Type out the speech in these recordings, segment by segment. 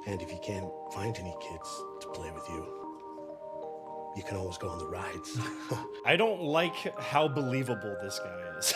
And if you can't find any kids to play with you, you can always go on the rides. I don't like how believable this guy is.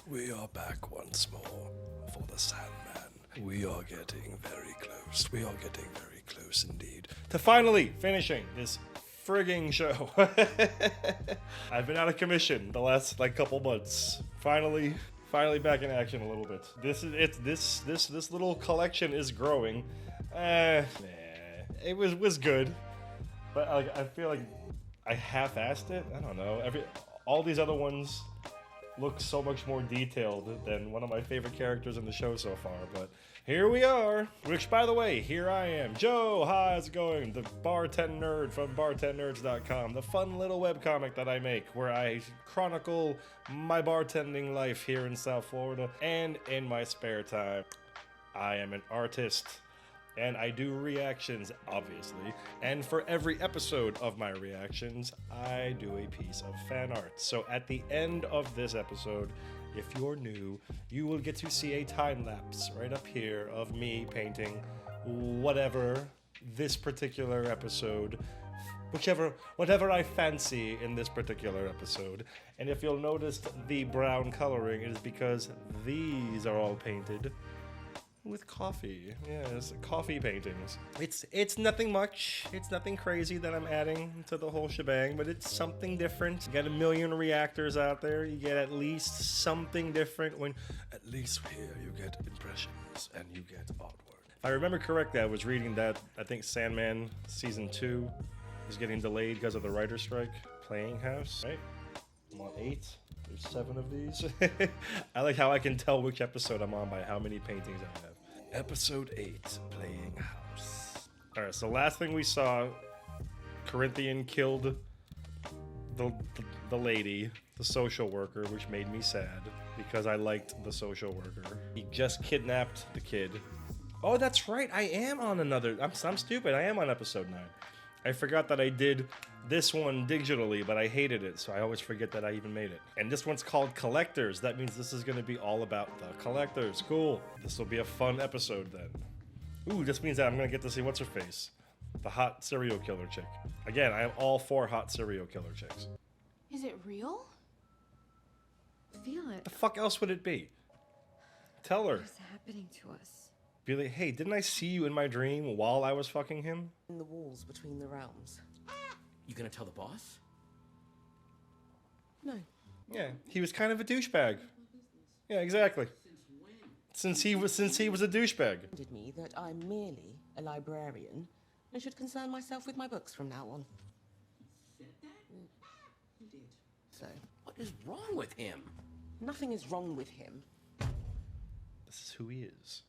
We are back once more for the Sandman. We are getting very close. We are getting very close indeed. To finally finishing this frigging show. I've been out of commission the last couple months. Finally back in action a little bit. This little collection is growing. It was good, but I feel like I half-assed it. I don't know. All these other ones look so much more detailed than one of my favorite characters in the show so far, but here we are. Which, by the way, here I am. Joe, hi, how's it going? The bartend nerd from bartendnerds.com, the fun little webcomic that I make where I chronicle my bartending life here in South Florida, and in my spare time, I am an artist. And I do reactions, obviously. And for every episode of my reactions, I do a piece of fan art. So at the end of this episode, if you're new, you will get to see a time lapse right up here of me painting whatever this particular episode, whatever I fancy in this particular episode. And if you'll notice the brown coloring, it is because these are all painted with coffee. Yes, coffee paintings. It's nothing much. It's nothing crazy that I'm adding to the whole shebang, but it's something different. You got a million reactors out there. You get at least something different when at least here you get impressions and you get artwork. If I remember correctly, I was reading that I think Sandman season 2 is getting delayed because of the writer's strike. Playing House, right? I'm on 8. There's 7 of these. I like how I can tell which episode I'm on by how many paintings I have. Episode 8, Playing House. Alright, so last thing we saw, Corinthian killed the lady, the social worker, which made me sad because I liked the social worker. He just kidnapped the kid. Oh, that's right, I am on another. I'm stupid, I am on episode 9. I forgot that I did this one digitally, but I hated it, so I always forget that I even made it. And this one's called Collectors. That means this is going to be all about the collectors. Cool. This will be a fun episode then. Ooh, this means that I'm going to get to see what's-her-face. The hot serial killer chick. Again, I am all for hot serial killer chicks. Is it real? Feel it. The fuck else would it be? Tell her. What is happening to us? Be like, hey, didn't I see you in my dream while I was fucking him? In the walls between the realms. You gonna tell the boss? No. Yeah, he was kind of a douchebag. Yeah, exactly. Since he was a douchebag. Reminded me that I'm merely a librarian and should concern myself with my books from now on. Said that? You did. So, What is wrong with him? nothing is wrong with him. This is who he is.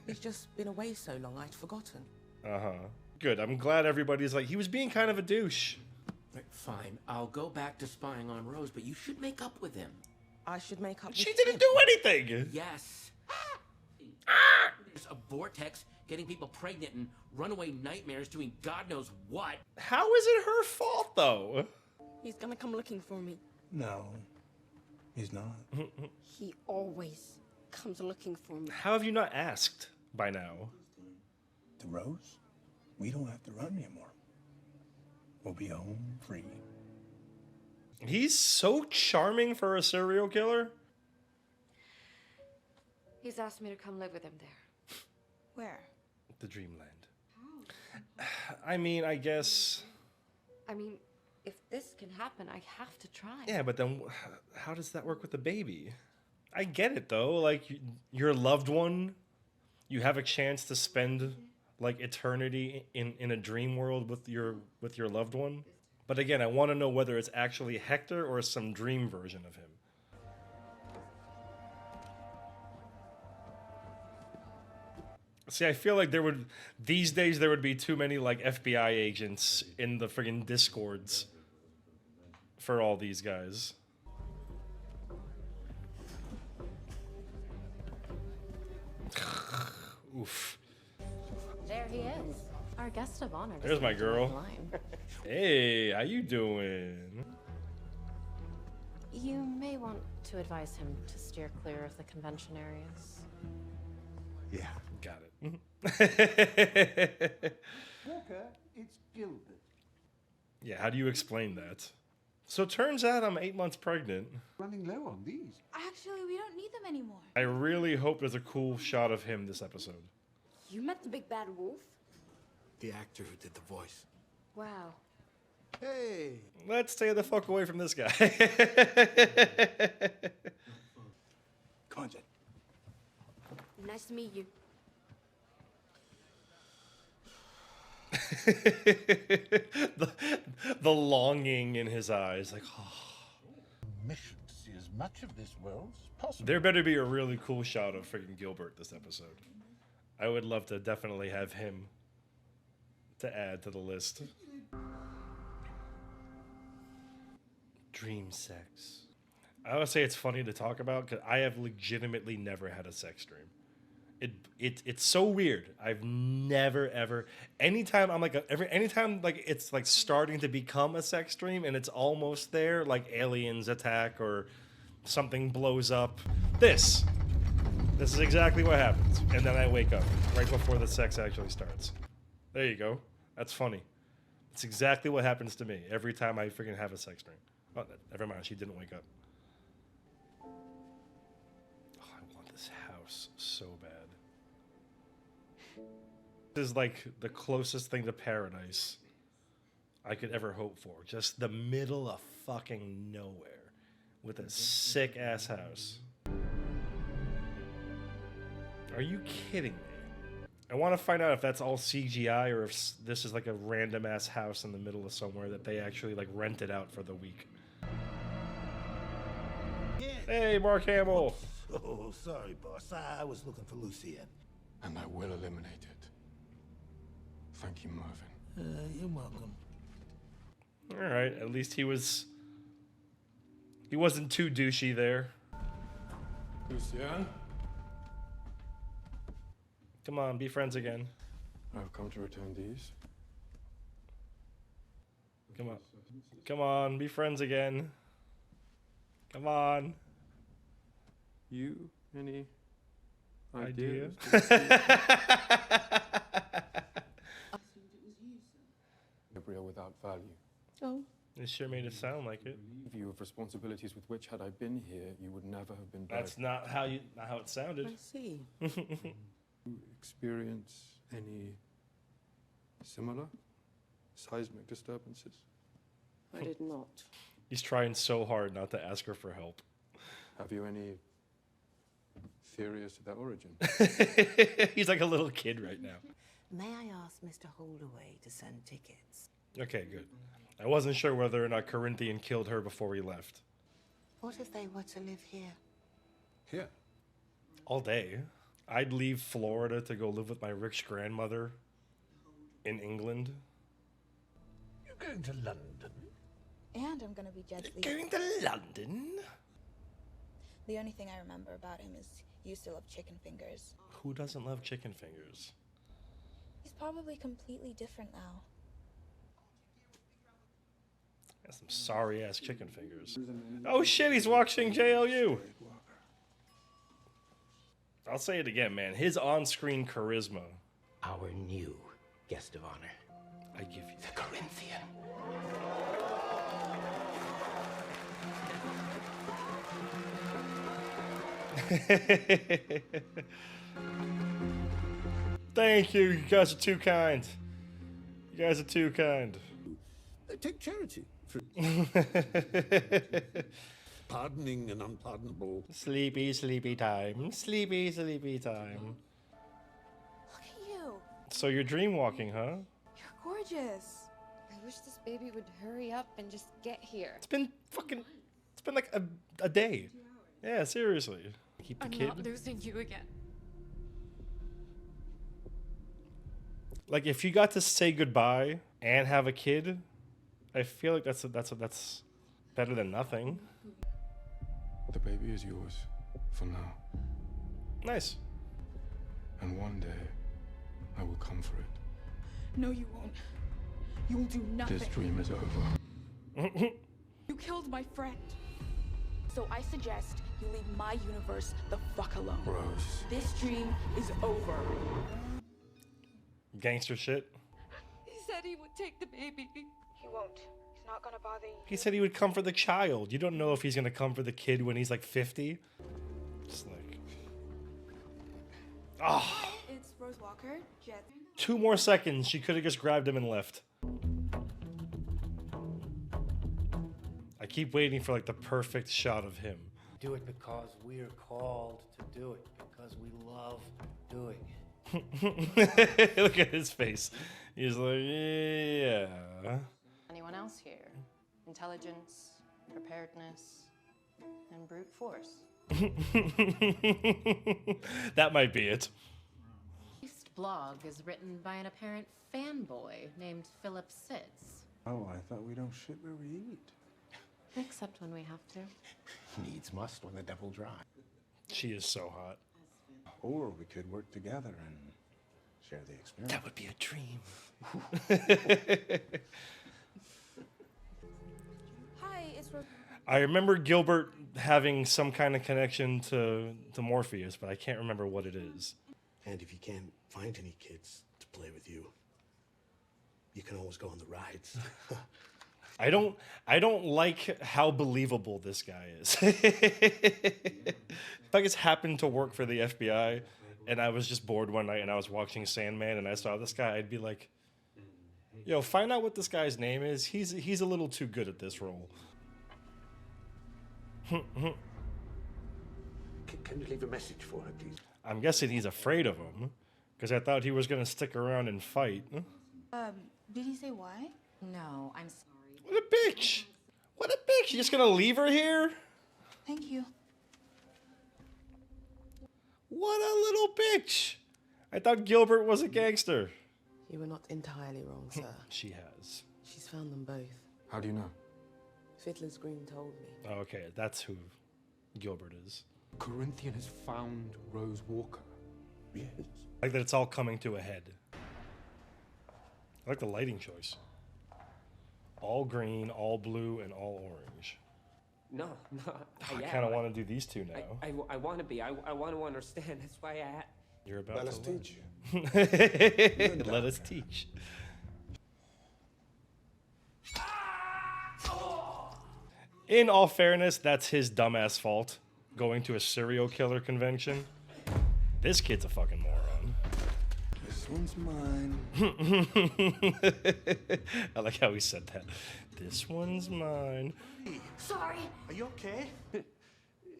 He's just been away so long I'd forgotten. Uh-huh. Good, I'm glad everybody's like, he was being kind of a douche. Right, fine, I'll go back to spying on Rose, but you should make up with him. I should make up She with didn't him. do anything! Yes. There's a vortex getting people pregnant and runaway nightmares doing God knows what. How is it her fault, though? He's gonna come looking for me. No, he's not. He always comes looking for me. How have you not asked by now? To Rose, we don't have to run anymore. We'll be home free. He's so charming for a serial killer. He's asked me to come live with him there. Where? The Dreamland. I mean, I guess... I mean, if this can happen, I have to try. Yeah, but then how does that work with the baby? I get it, though. Like, your loved one, you have a chance to spend, like, eternity in a dream world with your loved one. But again, I want to know whether it's actually Hector or some dream version of him. See, I feel like these days there would be too many, like, FBI agents in the friggin' Discords for all these guys. Oof. There he is. Our guest of honor. There's my girl. Line. Hey, how you doing? You may want to advise him to steer clear of the convention areas. Yeah. Got it. Walker, it's Gilbert. Yeah, how do you explain that? So it turns out I'm 8 months pregnant. Running low on these. Actually, we don't need them anymore. I really hope there's a cool shot of him this episode. You met the big bad wolf? The actor who did the voice. Wow. Hey! Let's stay the fuck away from this guy. Come on, Jen. Nice to meet you. the longing in his eyes, like, oh. Mission to see as much of this world as possible. There better be a really cool shot of freaking Gilbert this episode. I would love to definitely have him to add to the list. Dream sex. I would say it's funny to talk about because I have legitimately never had a sex dream. It's so weird. I've never ever. Anytime I'm like anytime like it's like starting to become a sex dream and it's almost there, like aliens attack or something blows up. This is exactly what happens, and then I wake up right before the sex actually starts. There you go. That's funny. It's exactly what happens to me every time I freaking have a sex dream. Oh, never mind. She didn't wake up. Oh, I want this house so bad. This is like the closest thing to paradise I could ever hope for. Just the middle of fucking nowhere with a sick ass house. Are you kidding me? I want to find out if that's all CGI or if this is like a random ass house in the middle of somewhere that they actually like rented out for the week. Hey, Mark Hamill. Oh, sorry, boss. I was looking for Lucienne. And I will eliminate it. Thank you, Mervyn. You're welcome. All right, at least he wasn't too douchey there. Lucienne, Come on, be friends again. I've come to return these. Come on. Come on, be friends again. Come on. You, any Idea? Gabriel without value. Oh, It sure made it sound like it. View of responsibilities with which, had I been here, you would never have been That's not how it sounded. I see. experience any similar seismic disturbances. I did not. He's trying so hard not to ask her for help. Have you any theory as to their origin? He's like a little kid right now. May I ask Mr. Holdaway to send tickets? Okay, good. I wasn't sure whether or not Corinthian killed her before he left. What if they were to live here? Here. All day. I'd leave Florida to go live with my rich grandmother in England. You're going to London? And I'm gonna be Jed's lead. Going to London? The only thing I remember about him is he used to love chicken fingers. Who doesn't love chicken fingers? He's probably completely different now. That's some sorry ass chicken fingers. Oh shit, he's watching JLU. I'll say it again, man. His on-screen charisma. Our new guest of honor, I give you the Corinthian. Thank you. You guys are too kind. You guys are too kind. Take charity for pardoning an unpardonable. Sleepy, sleepy time. Sleepy, sleepy time. Look at you. So you're dream walking, huh? You're gorgeous. I wish this baby would hurry up and just get here. It's been like a day. Yeah, seriously. Keep the I'm kid. not losing you again. Like if you got to say goodbye and have a kid, I feel like that's better than nothing. The baby is yours for now. Nice. And one day, I will come for it. No, you won't. You will do nothing. This dream is over. You killed my friend. So I suggest you leave my universe the fuck alone. Rose. This dream is over. Gangster shit. He said he would take the baby. He won't. He's not gonna bother you. He said he would come for the child. You don't know if he's gonna come for the kid when he's like 50. Just like, ah. It's Rose Walker, Jet. 2 more seconds. She could have just grabbed him and left. I keep waiting for like the perfect shot of him. Do it because we're called to do it, because we love doing it. Look at his face. He's like, yeah. Anyone else here? Intelligence, preparedness, and brute force. That might be it. This blog is written by an apparent fanboy named Philip Sitz. Oh, I thought we don't shit where we eat. Except when we have to. Needs must when the devil dry. She is so hot. Or we could work together and share the experience. That would be a dream. Hi, it's Rose. I remember Gilbert having some kind of connection to Morpheus, but I can't remember what it is. And if you can't find any kids to play with you, you can always go on the rides. I don't like how believable this guy is. If I just happened to work for the FBI and I was just bored one night and I was watching Sandman and I saw this guy, I'd be like, yo, find out what this guy's name is. He's a little too good at this role. Can you leave a message for her, please? I'm guessing he's afraid of him, because I thought he was going to stick around and fight. Did he say why? No, I'm sorry. What a bitch! What a bitch! You just going to leave her here? Thank you. What a little bitch! I thought Gilbert was a gangster. You were not entirely wrong, sir. She has. She's found them both. How do you know? Fiddler's Green told me. Oh, okay, that's who Gilbert is. Corinthian has found Rose Walker. Yes. I like that it's all coming to a head. I like the lighting choice. All green, all blue, and all orange. No. I kind of want to do these two now. I want to be. I want to understand. That's why You're about Let us to learn. teach you. Let us teach. In all fairness, that's his dumbass fault. Going to a serial killer convention. This kid's a fucking moron. This one's mine. I like how he said that. This one's mine. Sorry. Are you okay?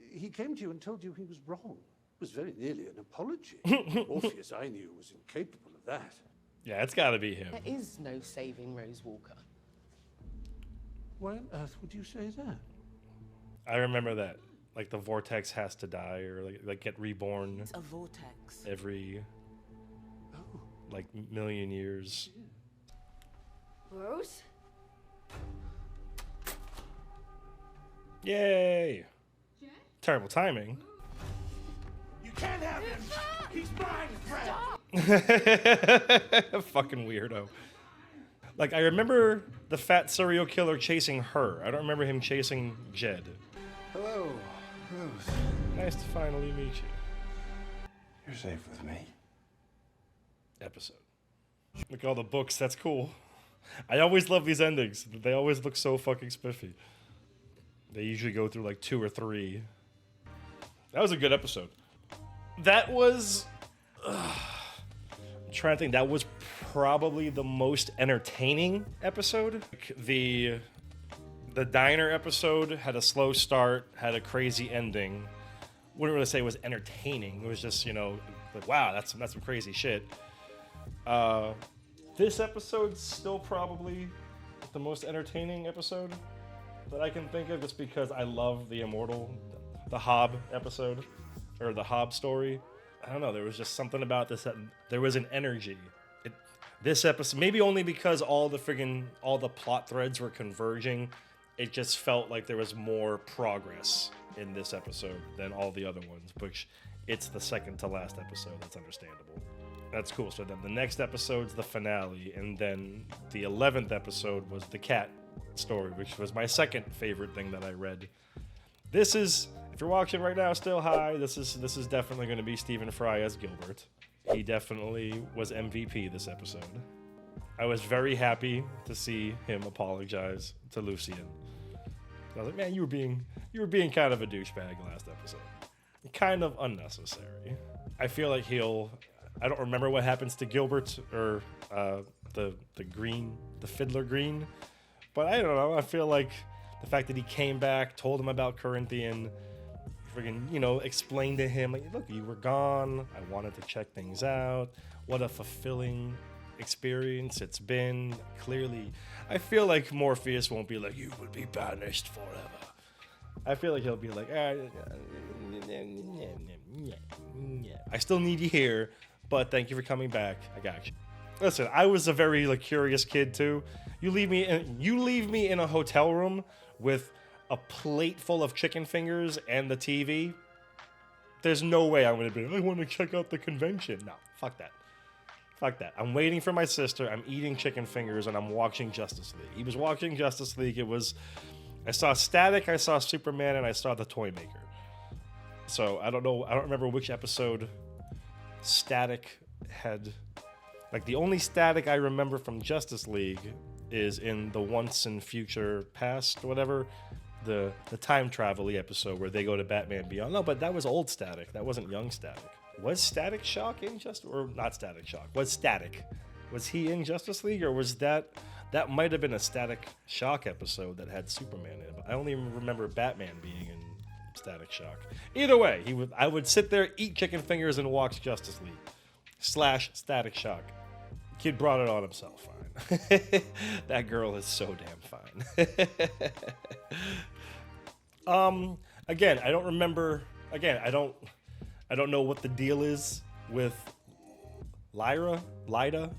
He came to you and told you he was wrong. It was very nearly an apology. Morpheus, I knew, was incapable of that. Yeah, it's gotta be him. There is no saving Rose Walker. Why on earth would you say that? I remember that. Like the vortex has to die or like get reborn It's a vortex. every like million years. Rose? Yay! Terrible timing. You can't have him! He's mine, Fred! Fucking weirdo. Like, I remember the fat serial killer chasing her. I don't remember him chasing Jed. Hello, Rose. Nice to finally meet you. You're safe with me. Episode. Look at all the books. That's cool. I always love these endings. They always look so fucking spiffy. They usually go through like 2 or 3. That was a good episode. That was... I'm trying to think. That was probably the most entertaining episode. The diner episode had a slow start, had a crazy ending. Wouldn't really say it was entertaining. It was just, you know, like, wow, that's some crazy shit. This episode's still probably the most entertaining episode that I can think of, just because I love the Hob episode, or the Hob story. I don't know, there was just something about this that there was an energy. This episode, maybe only because all the plot threads were converging it just felt like there was more progress in this episode than all the other ones, which it's the second to last episode. That's understandable. That's cool. So then the next episode's the finale, and then the 11th episode was the cat story, which was my second favorite thing that I read. This is, if you're watching right now, still high. This is definitely going to be Stephen Fry as Gilbert. He definitely was MVP this episode. I was very happy to see him apologize to Lucien. I was like, man, you were being kind of a douchebag last episode. Kind of unnecessary. I feel like I don't remember what happens to Gilbert or the Fiddler Green, but I don't know. I feel like the fact that he came back, told him about Corinthian, friggin', explained to him, like, look, you were gone. I wanted to check things out. What a fulfilling experience it's been. Clearly, I feel like Morpheus won't be like, you will be banished forever. I feel like he'll be like, I still need you here, but thank you for coming back. I got you. Listen, I was a very curious kid too. You leave me in a hotel room with a plate full of chicken fingers and the TV. There's no way I'm gonna be, I want to check out the convention. No, fuck that. Fuck that. I'm waiting for my sister. I'm eating chicken fingers and I'm watching Justice League. He was watching Justice League. I saw Static, I saw Superman, and I saw the Toy Maker. So I don't know. I don't remember which episode Static had. Like, the only Static I remember from Justice League is in the Once and Future Past, whatever, the time travel-y episode where they go to Batman Beyond. No, but that was old Static. That wasn't young Static. Was Static Shock in Justice, or not Static Shock? Was Static? Was he in Justice League, or was that might have been a Static Shock episode that had Superman in it? But I only remember Batman being in Static Shock. Either way, I would sit there, eat chicken fingers, and watch Justice League / Static Shock. Kid brought it on himself. Fine. That girl is so damn fine. Again, I don't remember. Again, I don't know what the deal is with Lida,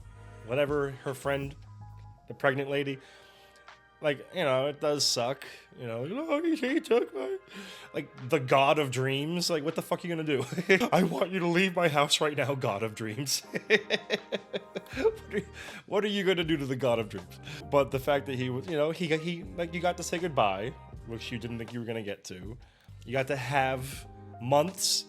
whatever her friend, the pregnant lady. Like, it does suck. He took my, the God of Dreams. Like, what the fuck are you gonna do? I want you to leave my house right now, God of Dreams. What are you gonna do to the God of Dreams? But the fact that he was, he you got to say goodbye, which you didn't think you were gonna get to. You got to have months.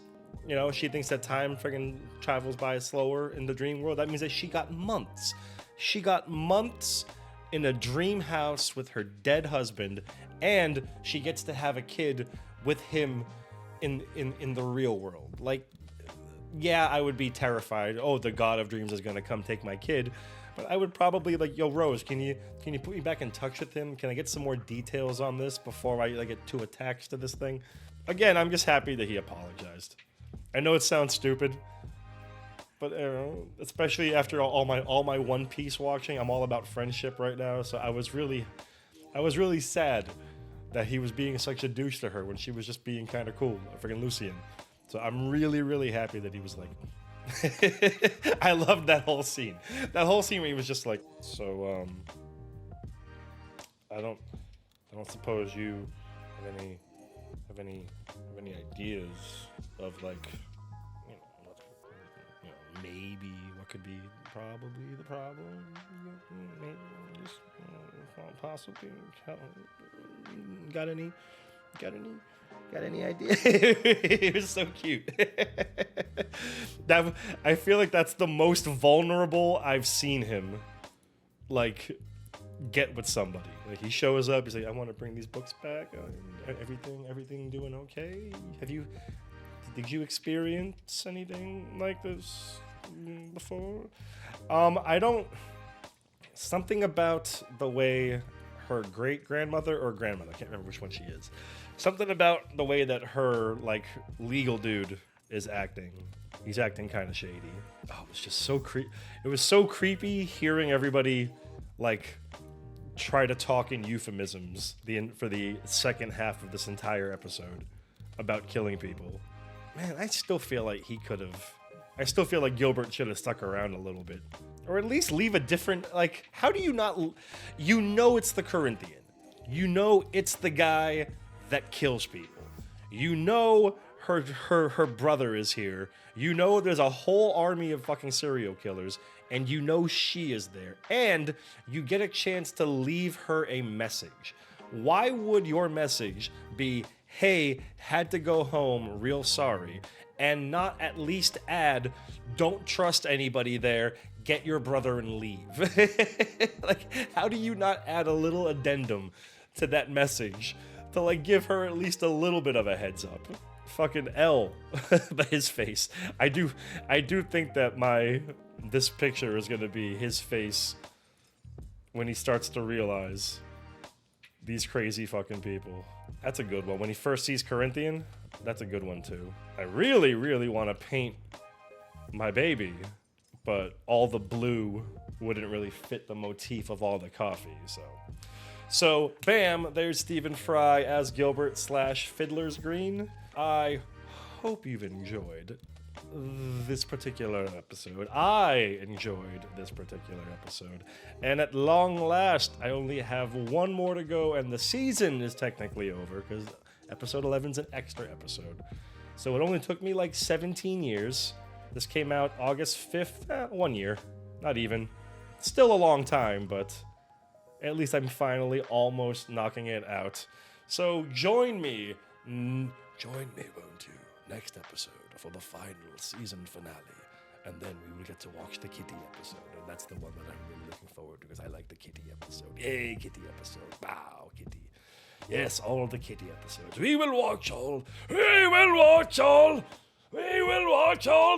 She thinks that time friggin' travels by slower in the dream world. That means that she got months. She got months in a dream house with her dead husband, and she gets to have a kid with him in the real world. Like, yeah, I would be terrified. Oh, the God of Dreams is gonna come take my kid. But I would probably yo, Rose, can you put me back in touch with him? Can I get some more details on this before I get too attached to this thing? Again, I'm just happy that he apologized. I know it sounds stupid, but especially after all my One Piece watching, I'm all about friendship right now. So I was really sad that he was being such a douche to her when she was just being kind of cool, freaking Lucien. So I'm really, really happy that he was like. I loved that whole scene. That whole scene where he was just like, so I don't suppose you have any ideas of maybe what could be probably the problem? Maybe just possibly. Got any idea? It was so cute. I feel like that's the most vulnerable I've seen him get with somebody. Like, he shows up, he's like, I want to bring these books back. Everything doing okay? Did you experience anything like this before? Something about the way her great-grandmother or grandmother, I can't remember which one she is. Something about the way that her legal dude is acting. He's acting kind of shady. Oh, it was just so It was so creepy hearing everybody try to talk in euphemisms for the second half of this entire episode about killing people. Man, I still feel like Gilbert should have stuck around a little bit. Or at least leave a different, how do you not, it's the Corinthian. You know it's the guy that kills people. You know her brother is here. You know there's a whole army of fucking serial killers, and you know she is there. And you get a chance to leave her a message. Why would your message be, hey, had to go home, real sorry, and not at least add, don't trust anybody there, get your brother and leave? Like, how do you not add a little addendum to that message to like give her at least a little bit of a heads up? Fucking L by his face. I do think that this picture is gonna be his face when he starts to realize these crazy fucking people. That's a good one. When he first sees Corinthian, that's a good one too. I really, really want to paint my baby, but all the blue wouldn't really fit the motif of all the coffee, so bam, there's Stephen Fry as Gilbert / Fiddler's Green. I hope you've enjoyed this particular episode. I enjoyed this particular episode. And at long last, I only have one more to go, and the season is technically over, because episode 11's an extra episode. So it only took me like 17 years. This came out August 5th, 1 year. Not even. Still a long time, but at least I'm finally almost knocking it out. So join me, won't you, next episode for the final season finale. And then we will get to watch the Kitty episode. And that's the one that I'm really looking forward to, because I like the Kitty episode. Yay, Kitty episode. Wow, Kitty. Yes, all of the Kitty episodes. We will watch all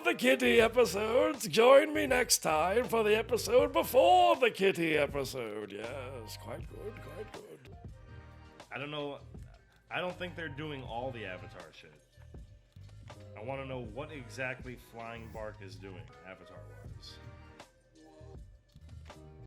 the Kitty episodes. Join me next time for the episode before the Kitty episode. Yes, quite good, quite good. I don't know. I don't think they're doing all the Avatar shit. I want to know what exactly Flying Bark is doing, Avatar-wise.